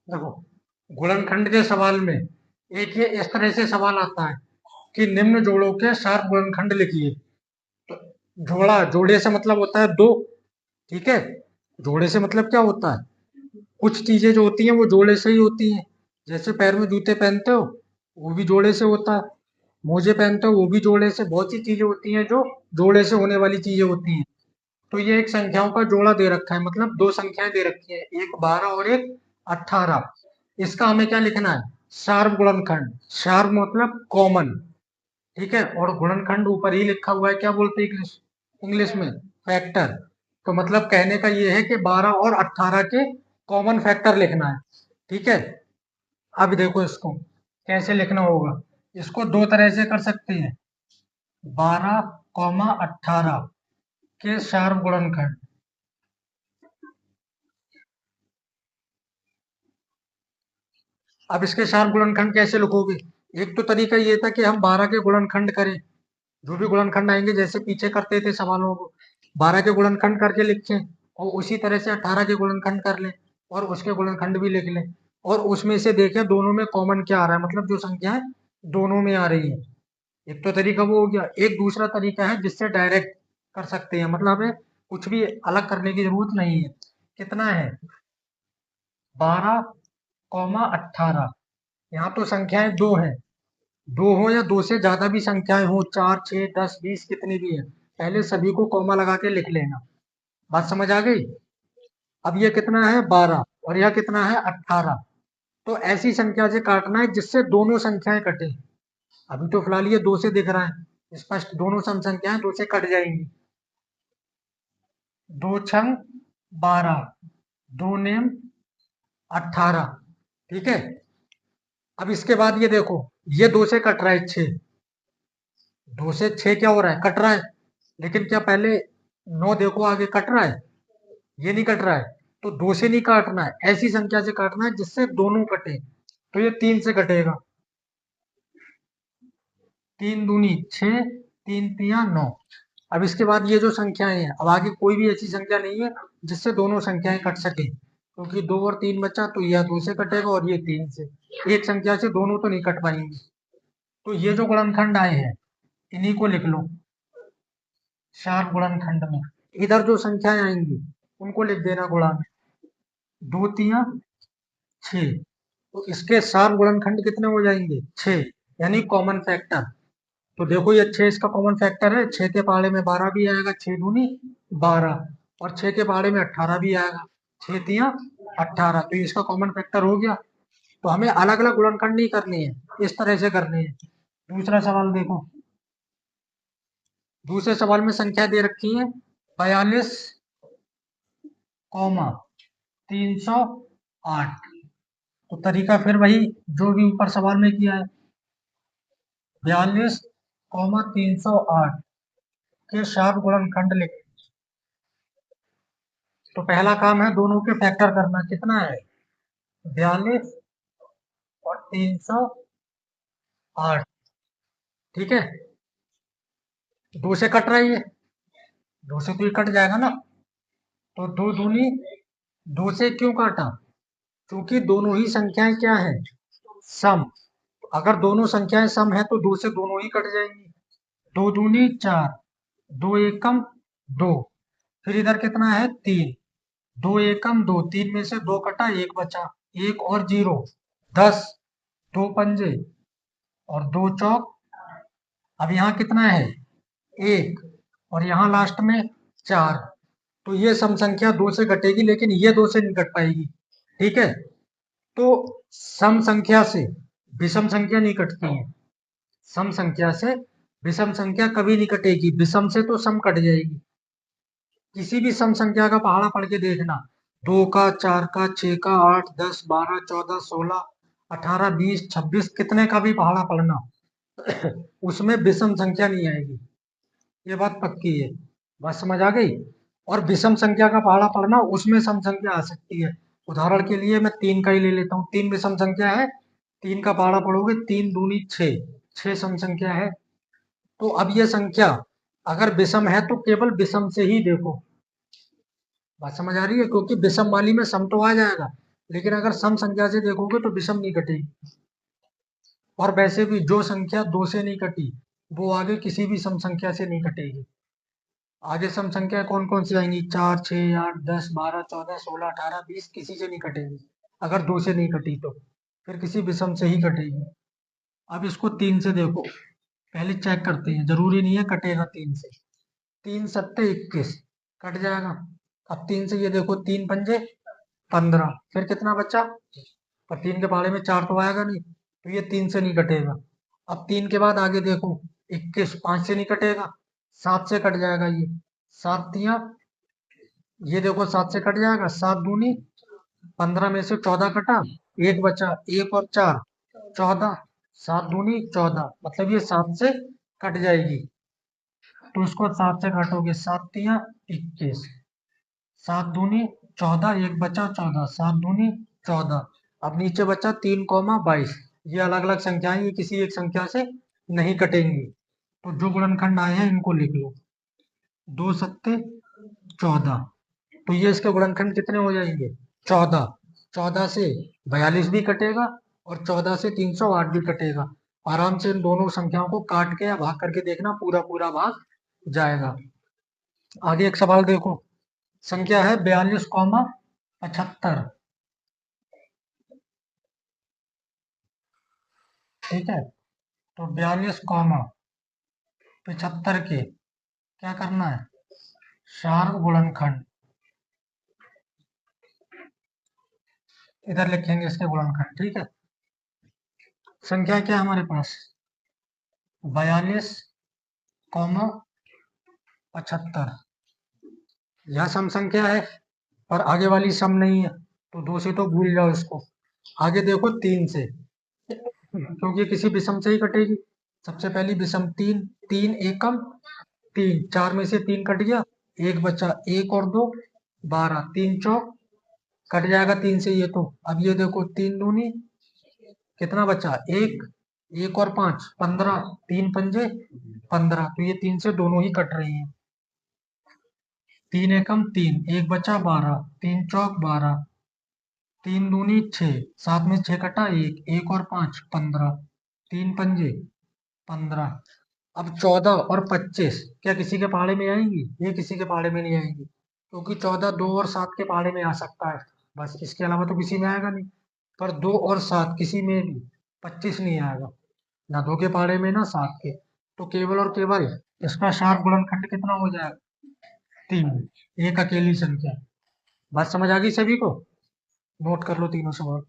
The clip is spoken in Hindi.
देखो, गुणनखंड के सवाल में एक ये इस तरह से सवाल आता है कि निम्न जोड़ों के शार्प गुणनखंड लिखिए। तो जोड़े से मतलब होता है दो, ठीक है। जोड़े से मतलब क्या होता है, कुछ चीजें जो होती हैं वो जोड़े से ही होती हैं। जैसे पैर में जूते पहनते हो, वो भी जोड़े से होता है। मोजे पहनते हो, वो भी जोड़े से। बहुत सी चीजें होती हैं जो जोड़े से होने वाली चीजें होती हैं। तो ये एक संख्याओं का जोड़ा दे रखा है, मतलब दो संख्याएं दे रखी है, एक 12 और एक 18। इसका हमें क्या लिखना है, शार्प गुणनखंड। शार्प मतलब कॉमन, ठीक है। और गुणनखंड ऊपर ही लिखा हुआ है, क्या बोलते हैं इंग्लिश इंग्लिश में, फैक्टर। तो मतलब कहने का ये है कि 12 और 18 के कॉमन फैक्टर लिखना है, ठीक है। अब देखो इसको कैसे लिखना होगा। इसको दो तरह से कर सकते हैं, 12, 18 के शार्प गुणनखंड। अब इसके शार्प गुणनखंड कैसे लिखोगे। एक तो तरीका ये था कि हम 12 के गुणनखंड करें, जो भी गुणनखंड आएंगे जैसे पीछे करते थे सवालों को, 12 के गुणनखंड करके लिखें। और उसी तरह से 18 के गुणनखंड कर लें और उसके गुणनखंड भी लिख लें। और उसमें से देखें दोनों में कॉमन क्या आ रहा है, मतलब जो संख्याएं दोनों में आ रही है। एक तो तरीका वो हो गया। एक दूसरा तरीका है जिससे डायरेक्ट कर सकते हैं, मतलब हमें कुछ भी अलग करने की जरूरत नहीं है। कितना है, 12, 18। यहाँ तो संख्याएं दो हैं, दो हो या दो से ज्यादा भी संख्याएं हो, 4, 6, 10, 20 कितनी भी है, पहले सभी को कॉमा लगा के लिख लेना। बात समझ आ गई। अब ये कितना है, 12, और यह कितना है, 18। तो ऐसी संख्या से काटना है जिससे दोनों संख्याएं कटे। अभी तो फिलहाल ये दो से दिख रहा है स्पष्ट, दोनों सम संख्याएं दो से कट जाएंगी। दो छंग 12, दो नेम 18, ठीक है। अब इसके बाद ये देखो, ये दो से कट रहा है 6, दो से 6 क्या हो रहा है, कट रहा है। लेकिन क्या पहले 9 देखो आगे कट रहा है, ये नहीं कट रहा है। तो दो से नहीं काटना है, ऐसी संख्या से काटना है जिससे दोनों कटे। तो ये 3 से कटेगा, 3 दूनी 6, 3 तिया 9। अब इसके बाद ये जो संख्याएं हैं, अब आगे कोई भी ऐसी संख्या नहीं है जिससे दोनों संख्याएं कट सके, क्योंकि 2 और 3 बचा, तो यह 2 से कटेगा और ये 3 से। एक संख्या से दोनों तो नहीं कट पाएंगे। तो ये जो गुणनखंड आए हैं, इन्हीं को लिख लो शार्प गुणनखंड में। इधर जो संख्याएं आएंगी उनको लिख देना गुणा में। दो तिया 6, तो इसके शार्प गुणनखंड कितने हो जाएंगे, 6, यानी कॉमन फैक्टर। तो देखो ये 6 इसका कॉमन फैक्टर है, 6 के पहाड़े में 12 भी आएगा, 6 दूनी 12, और 6 के पहाड़े में 18 भी आएगा, 6 तिया 18। तो ये इसका कॉमन फैक्टर हो गया। तो हमें अलग अलग गुणनखंड नहीं करनी है, इस तरह से करनी है। दूसरा सवाल देखो, दूसरे सवाल में संख्या दे रखी है 42, 308। तो तरीका फिर वही जो भी ऊपर सवाल में किया है, 42, 308 के शार्प गुणनखंड लिख। तो पहला काम है दोनों के फैक्टर करना। कितना है, 42 और 308, ठीक है। दो से कट रहा है ये, दो से तो ये कट जाएगा ना। तो दो दूनी, दो से क्यों काटा, क्योंकि दोनों ही संख्याएं क्या है, सम। अगर दोनों संख्याएं सम है तो दो से दोनों ही कट जाएंगी। दो दूनी 4, दो एकम 2, फिर इधर कितना है 3, दो एकम 2, 3 में से 2 कटा, एक बचा, एक और 0, 10, दो पंजे और दो चौक। अब यहाँ कितना है, एक, और यहाँ लास्ट में 4। तो ये सम संख्या दो से कटेगी, लेकिन ये दो से नहीं कट पाएगी, ठीक है। तो सम संख्या से विषम संख्या नहीं कटती है, सम संख्या से विषम संख्या कभी नहीं कटेगी, विषम से तो सम कट जाएगी। किसी भी सम संख्या का पहाड़ा पढ़ के देखना, 2 का, 4 का, 6 का, 8, 10, 12, 14, 16, 18, 20, 26, कितने का भी पहाड़ा पढ़ना उसमें विषम संख्या नहीं आएगी, ये बात पक्की है। बात समझ आ गई। और विषम संख्या का पहाड़ा पढ़ना, उसमें सम संख्या आ सकती है। उदाहरण के लिए मैं 3 का ही ले लेता हूँ, 3 विषम संख्या है, 3 का पहाड़ा पढ़ोगे, 3 दूनी 6, 6 सम संख्या है। तो अब ये संख्या अगर विषम है तो केवल विषम से ही देखो। बात समझ आ रही है, क्योंकि विषम वाली में सम तो आ जाएगा, लेकिन अगर सम संख्या से देखोगे तो विषम नहीं कटेगी। और वैसे भी जो संख्या 2 से नहीं कटी वो आगे किसी भी सम संख्या से नहीं कटेगी। आगे सम संख्या कौन कौन सी आएंगी? 4, 6, 8, 10, 12, 14, 16, 18, 20 किसी से नहीं कटेगी। अगर 2 से नहीं कटी तो फिर किसी विषम से ही कटेगी। अब इसको 3 से देखो, पहले चेक करते हैं, जरूरी नहीं है कटेगा 3 से। 3 सत्ते 21 कट जाएगा। अब 3 से ये देखो, 3 पंजे 15, फिर कितना बचा? पर 3 के पहाड़े में 4 तो आएगा नहीं, तो ये 3 से नहीं कटेगा। अब 3 के बाद आगे देखो, 21 5 से नहीं कटेगा, 7 से कट जाएगा ये। 7 तिया, ये देखो 7 से कट जाएगा, 7 दूनी 15 में से 14 कटा, एक बचा, एक और 4 14, 7 दूनी 14, मतलब ये 7 से कट जाएगी। तो इसको 7 से काटोगे, 7 तिया 21, 7 दूनी 14, एक बचा 14, 7 दूनी 14। अब नीचे बचा 3, 22। ये अलग अलग संख्याएं, ये किसी एक संख्या से नहीं कटेंगी। तो जो गुणनखंड आए हैं इनको लिख लो। 2 सत्ते 14, तो ये इसके गुणनखंड कितने हो जाएंगे? 14। 14 से 42 भी कटेगा और 14 से 308 भी कटेगा। आराम से इन दोनों संख्याओं को काट के या भाग करके देखना, पूरा पूरा भाग जाएगा। आगे एक सवाल देखो, संख्या है 42, 75। ठीक है, तो 42, 75 के क्या करना है? शार्प गुणनखंड इधर लिखेंगे, इसके गुणनखंड। ठीक है, संख्या क्या है हमारे पास? 42, 75। यह सम संख्या है और आगे वाली सम नहीं है, तो 2 से तो भूल जाओ इसको। आगे देखो 3 से, क्योंकि किसी विषम से ही कटेगी। सबसे पहली विषम 3, 3 एकम 3, 4 में से 3 कट गया, एक बचा, एक और 2 12, 3 चौक कट जाएगा 3 से ये तो। अब ये देखो, 3 दूनी कितना बचा? एक, एक और 5 15, 3 पंजे 15, तो ये 3 से दोनों ही कट रही हैं। 3 एकम 3, एक बचा 12, 3 चौक 12, 3 दूनी 6, 7 में 6 कटा, एक, एक और 5 15, 3 पंजे 15। अब 14 और 25 क्या किसी के पहाड़े में आएंगी? ये किसी के पहाड़े में नहीं आएंगी, क्योंकि 14 2 और 7 के पहाड़े में आ सकता है, बस इसके अलावा तो किसी में आएगा नहीं। पर 2 और 7 किसी में भी, 25 नहीं आएगा, ना 2 के पहाड़े में ना 7 के। तो केवल और केवल इसका शार्प गुणनखंड कितना हो जाएगा? 3, एक अकेली संख्या। बात समझ आ गई सभी को? नोट कर लो तीनों सवाल।